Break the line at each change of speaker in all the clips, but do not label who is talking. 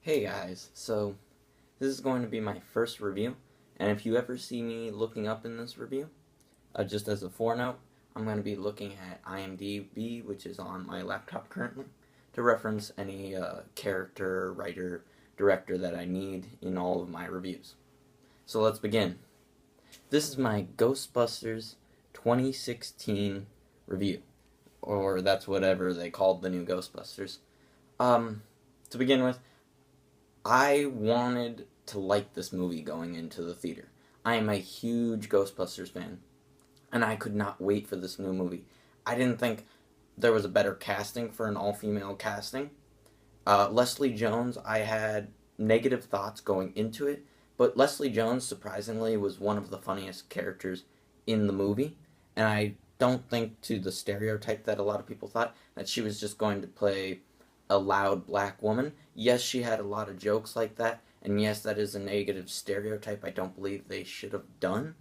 Hey guys, so this is going to be my first review, and if you ever see me looking up in this review, just as a forenote, I'm going to be looking at IMDb, which is on my laptop currently, to reference any character, writer, director that I need in all of my reviews. So let's begin. This is my Ghostbusters 2016 review, or that's whatever they called the new Ghostbusters. To begin with, I wanted to like this movie going into the theater. I am a huge Ghostbusters fan, and I could not wait for this new movie. I didn't think there was a better casting for an all-female casting. Leslie Jones, I had negative thoughts going into it, but Leslie Jones, surprisingly, was one of the funniest characters in the movie, and I don't think to the stereotype that a lot of people thought, that she was just going to play a loud black woman. Yes, she had a lot of jokes like that, and yes, that is a negative stereotype I don't believe they should have done.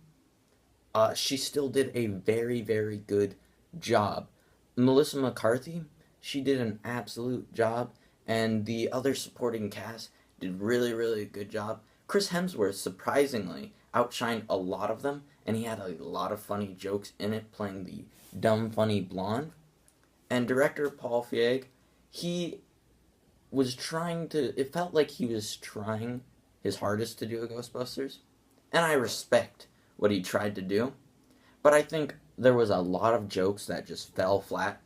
She still did a very, very good job. Melissa McCarthy, she did an absolute job, and the other supporting cast did really, really good job. Chris Hemsworth, surprisingly, outshined a lot of them, and he had a lot of funny jokes in it, playing the dumb, funny blonde. And director Paul Feig, he was it felt like he was trying his hardest to do a Ghostbusters, and I respect what he tried to do, but I think there was a lot of jokes that just fell flat.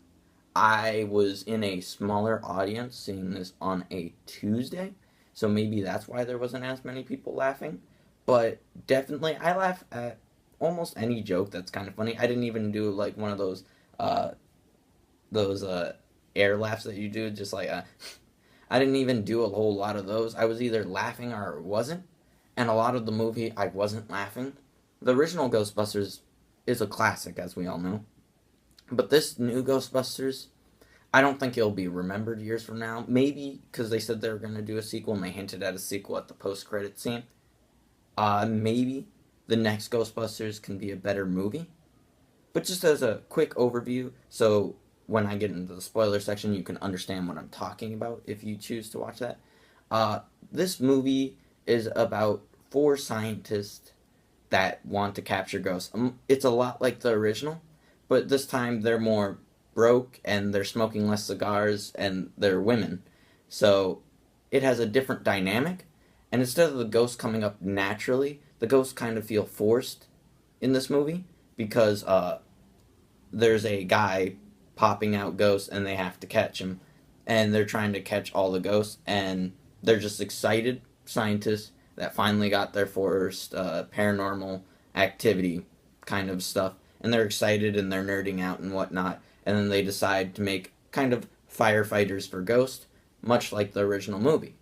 I was in a smaller audience seeing this on a Tuesday, so maybe that's why there wasn't as many people laughing, but definitely I laugh at almost any joke that's kind of funny. I didn't even do like one of those air laughs that you do, just like I didn't even do a whole lot of those. I was either laughing or wasn't, and a lot of the movie I wasn't laughing. The original Ghostbusters is a classic, as we all know, but this new Ghostbusters, I don't think it'll be remembered years from now. Maybe because they said they were going to do a sequel and they hinted at a sequel at the post-credit scene. Maybe the next Ghostbusters can be a better movie. But just as a quick overview, so when I get into the spoiler section, you can understand what I'm talking about if you choose to watch that. This movie is about four scientists that want to capture ghosts. It's a lot like the original, but this time they're more broke and they're smoking less cigars and they're women. So it has a different dynamic, and instead of the ghosts coming up naturally, the ghosts kind of feel forced in this movie because there's a guy popping out ghosts and they have to catch him, and they're trying to catch all the ghosts, and they're just excited scientists that finally got their first paranormal activity kind of stuff, and they're excited and they're nerding out and whatnot, and then they decide to make kind of firefighters for ghosts, much like the original movie.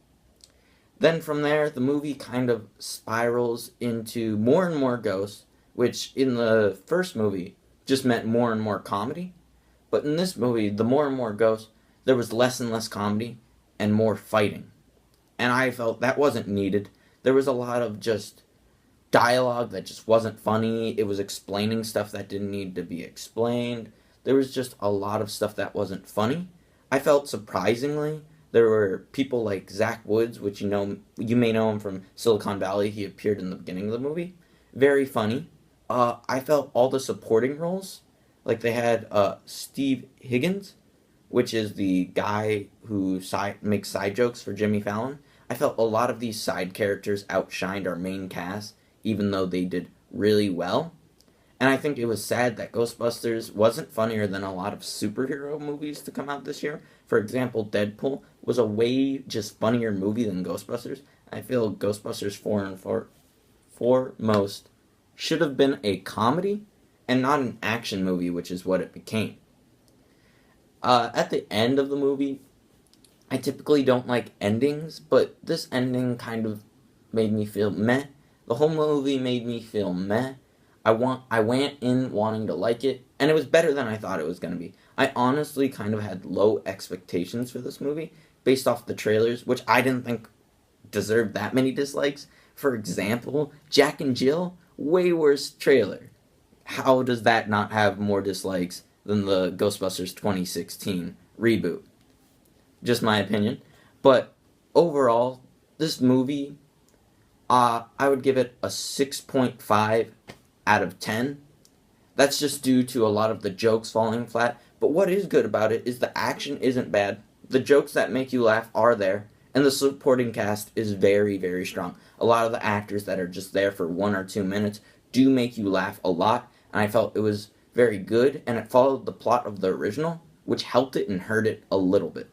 Then from there, the movie kind of spirals into more and more ghosts, which in the first movie just meant more and more comedy. But in this movie, the more and more ghosts, there was less and less comedy and more fighting. And I felt that wasn't needed. There was a lot of just dialogue that just wasn't funny. It was explaining stuff that didn't need to be explained. There was just a lot of stuff that wasn't funny. I felt surprisingly, there were people like Zach Woods, which you may know him from Silicon Valley. He appeared in the beginning of the movie. Very funny. I felt all the supporting roles, like they had Steve Higgins, which is the guy who makes side jokes for Jimmy Fallon. I felt a lot of these side characters outshined our main cast, even though they did really well. And I think it was sad that Ghostbusters wasn't funnier than a lot of superhero movies to come out this year. For example, Deadpool was a way just funnier movie than Ghostbusters. I feel Ghostbusters 4 and foremost should have been a comedy and not an action movie, which is what it became. At the end of the movie, I typically don't like endings, but this ending kind of made me feel meh. The whole movie made me feel meh. I went in wanting to like it, and it was better than I thought it was going to be. I honestly kind of had low expectations for this movie based off the trailers, which I didn't think deserved that many dislikes. For example, Jack and Jill, way worse trailer. How does that not have more dislikes than the Ghostbusters 2016 reboot? Just my opinion. But overall, this movie, I would give it a 6.5 out of 10. That's just due to a lot of the jokes falling flat. But what is good about it is the action isn't bad. The jokes that make you laugh are there. And the supporting cast is very, very strong. A lot of the actors that are just there for 1 or 2 minutes do make you laugh a lot. And I felt it was very good. And it followed the plot of the original, which helped it and hurt it a little bit.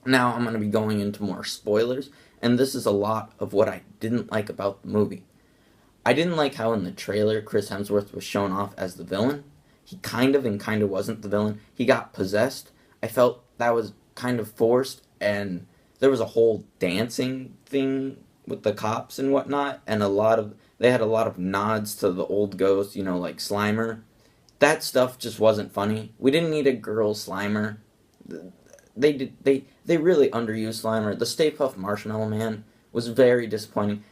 Now I'm going to be going into more spoilers. And this is a lot of what I didn't like about the movie. I didn't like how in the trailer Chris Hemsworth was shown off as the villain. He kind of and kind of wasn't the villain. He got possessed. I felt that was kind of forced, and there was a whole dancing thing with the cops and whatnot, and they had a lot of nods to the old ghost, like Slimer. That stuff just wasn't funny. We didn't need a girl Slimer. They really underused Slimer. The Stay Puft Marshmallow Man was very disappointing.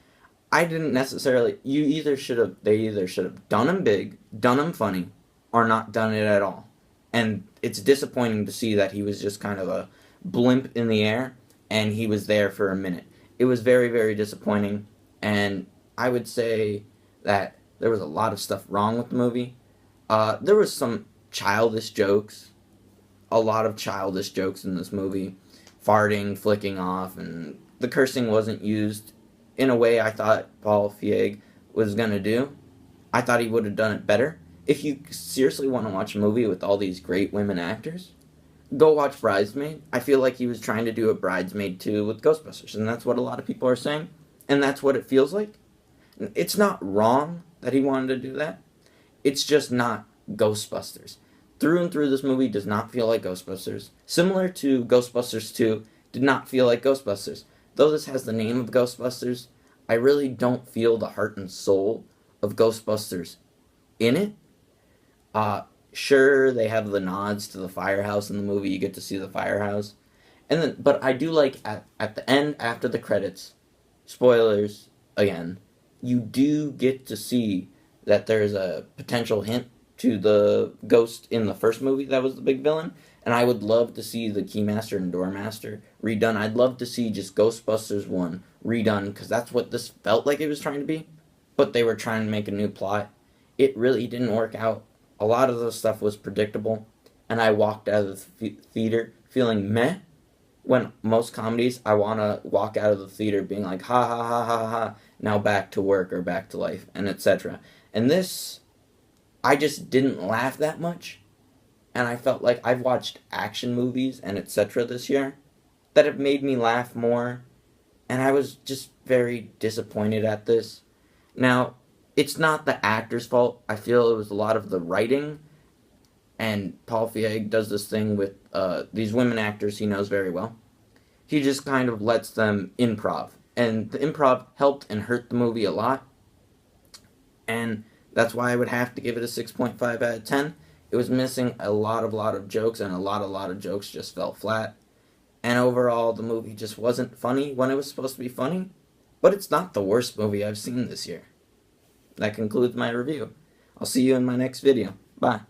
I didn't necessarily. They either should have done him big, done him funny, or not done it at all. And it's disappointing to see that he was just kind of a blimp in the air, and he was there for a minute. It was very, very disappointing, and I would say that there was a lot of stuff wrong with the movie. There was some childish jokes, a lot of childish jokes in this movie, farting, flicking off, and the cursing wasn't used in a way I thought Paul Feig was going to do. I thought he would have done it better. If you seriously want to watch a movie with all these great women actors, go watch Bridesmaid. I feel like he was trying to do a Bridesmaid 2 with Ghostbusters, and that's what a lot of people are saying, and that's what it feels like. It's not wrong that he wanted to do that. It's just not Ghostbusters. Through and through, this movie does not feel like Ghostbusters. Similar to Ghostbusters 2, did not feel like Ghostbusters. Though this has the name of Ghostbusters, I really don't feel the heart and soul of Ghostbusters in it. Sure, they have the nods to the firehouse in the movie. You get to see the firehouse. But I do like at the end, after the credits, spoilers again, you do get to see that there's a potential hint to the ghost in the first movie that was the big villain. And I would love to see the Keymaster and Doormaster redone. I'd love to see just Ghostbusters 1 redone, because that's what this felt like it was trying to be. But they were trying to make a new plot. It really didn't work out. A lot of the stuff was predictable. And I walked out of the theater feeling meh. When most comedies, I want to walk out of the theater being like, ha ha ha ha ha, now back to work or back to life, and etc. And this, I just didn't laugh that much. And I felt like I've watched action movies and etc. this year that have made me laugh more. And I was just very disappointed at this. Now, it's not the actor's fault. I feel it was a lot of the writing. And Paul Feig does this thing with these women actors he knows very well. He just kind of lets them improv. And the improv helped and hurt the movie a lot. And that's why I would have to give it a 6.5 out of 10. It was missing a lot of jokes, and a lot of jokes just fell flat. And overall, the movie just wasn't funny when it was supposed to be funny. But it's not the worst movie I've seen this year. That concludes my review. I'll see you in my next video. Bye.